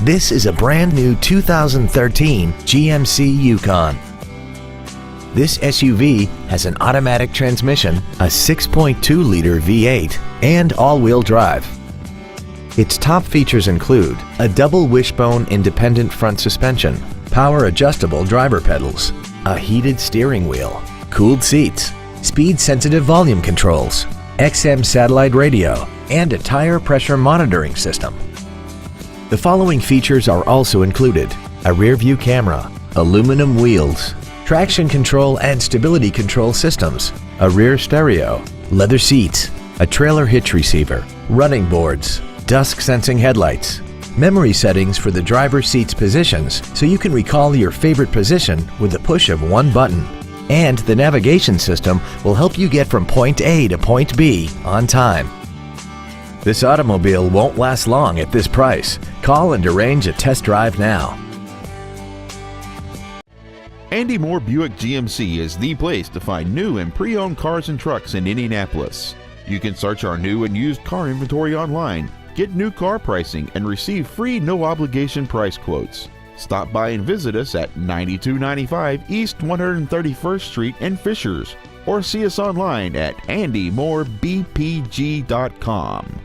This is a brand new 2013 GMC Yukon. This SUV has an automatic transmission, a 6.2-liter V8, and all-wheel drive. Its top features include a double wishbone independent front suspension, power-adjustable driver pedals, a heated steering wheel, cooled seats, speed-sensitive volume controls, XM satellite radio, and a tire pressure monitoring system. The following features are also included: a rear-view camera, aluminum wheels, traction control and stability control systems, a rear stereo, leather seats, a trailer hitch receiver, running boards, dusk-sensing headlights, memory settings for the driver's seat's positions so you can recall your favorite position with the push of one button, and the navigation system will help you get from point A to point B on time. This automobile won't last long at this price. Call and arrange a test drive now. Andy Moore Buick GMC is the place to find new and pre-owned cars and trucks in Indianapolis. You can search our new and used car inventory online, get new car pricing, and receive free no-obligation price quotes. Stop by and visit us at 9295 East 131st Street in Fishers, or see us online at andymoorebpg.com.